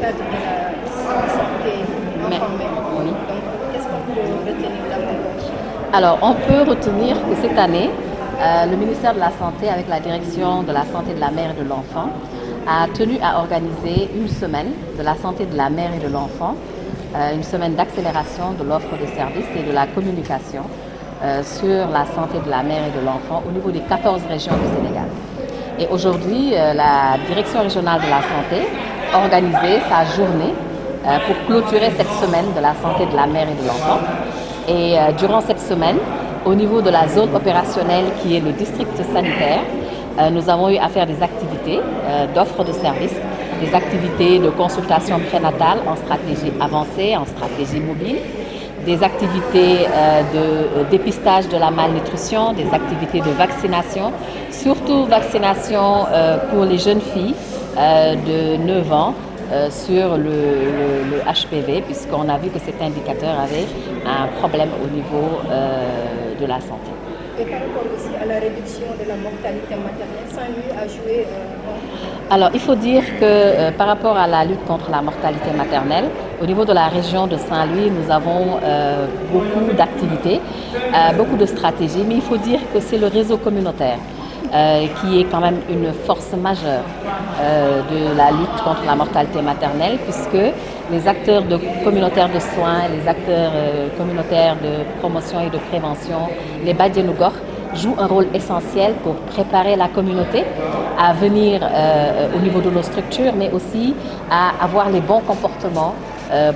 cadre de la santé informelle. Oui. Donc, qu'est-ce qu'on peut retenir davantage? Alors, on peut retenir que cette année, le ministère de la Santé, avec la direction de la santé de la mère et de l'enfant, a tenu à organiser une semaine de la santé de la mère et de l'enfant, une semaine d'accélération de l'offre de services et de la communication sur la santé de la mère et de l'enfant au niveau des 14 régions du Sénégal. Et aujourd'hui, la direction régionale de la santé a organisé sa journée pour clôturer cette semaine de la santé de la mère et de l'enfant. Et durant cette semaine, au niveau de la zone opérationnelle qui est le district sanitaire, nous avons eu à faire des activités d'offre de services, des activités de consultation prénatale en stratégie avancée, en stratégie mobile, des activités de dépistage de la malnutrition, des activités de vaccination, surtout vaccination pour les jeunes filles de 9 ans sur le HPV, puisqu'on a vu que cet indicateur avait un problème au niveau de la santé. Et par rapport aussi à la réduction de la mortalité maternelle, Saint-Louis a joué Alors, il faut dire que par rapport à la lutte contre la mortalité maternelle, au niveau de la région de Saint-Louis, nous avons beaucoup d'activités, beaucoup de stratégies, mais il faut dire que c'est le réseau communautaire qui est quand même une force majeure de la lutte contre la mortalité maternelle, puisque les acteurs communautaires de soins, les acteurs communautaires de promotion et de prévention, les Badianou Gox, jouent un rôle essentiel pour préparer la communauté à venir au niveau de nos structures, mais aussi à avoir les bons comportements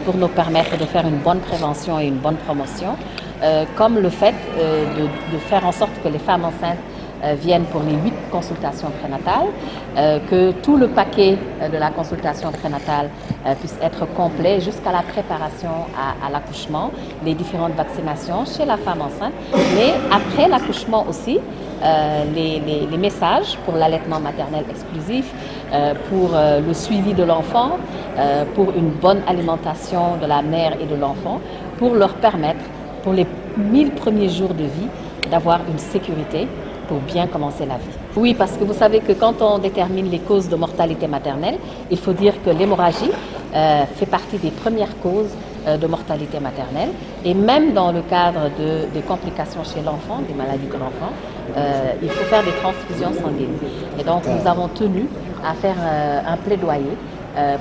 pour nous permettre de faire une bonne prévention et une bonne promotion, comme le fait de faire en sorte que les femmes enceintes viennent pour les 8 consultations prénatales, que tout le paquet de la consultation prénatale puisse être complet jusqu'à la préparation à l'accouchement, les différentes vaccinations chez la femme enceinte, mais après l'accouchement aussi, les messages pour l'allaitement maternel exclusif, pour le suivi de l'enfant, pour une bonne alimentation de la mère et de l'enfant, pour leur permettre, pour les 1000 premiers jours de vie, d'avoir une sécurité pour bien commencer la vie. Oui, parce que vous savez que quand on détermine les causes de mortalité maternelle, il faut dire que l'hémorragie fait partie des premières causes de mortalité maternelle. Et même dans le cadre des complications chez l'enfant, des maladies de l'enfant, il faut faire des transfusions sanguines. Et donc nous avons tenu à faire un plaidoyer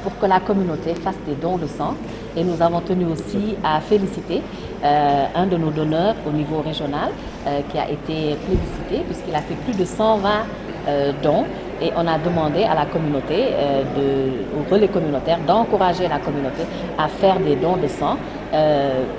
pour que la communauté fasse des dons de sang. Et nous avons tenu aussi à féliciter un de nos donneurs au niveau régional qui a été plébiscité puisqu'il a fait plus de 120 dons. Et on a demandé à la communauté, au relais communautaire, d'encourager la communauté à faire des dons de sang,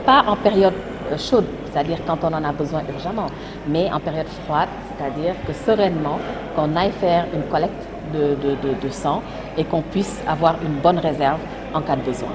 pas en période chaude, c'est-à-dire quand on en a besoin urgemment, mais en période froide, c'est-à-dire que sereinement, qu'on aille faire une collecte de sang et qu'on puisse avoir une bonne réserve en cas de besoin.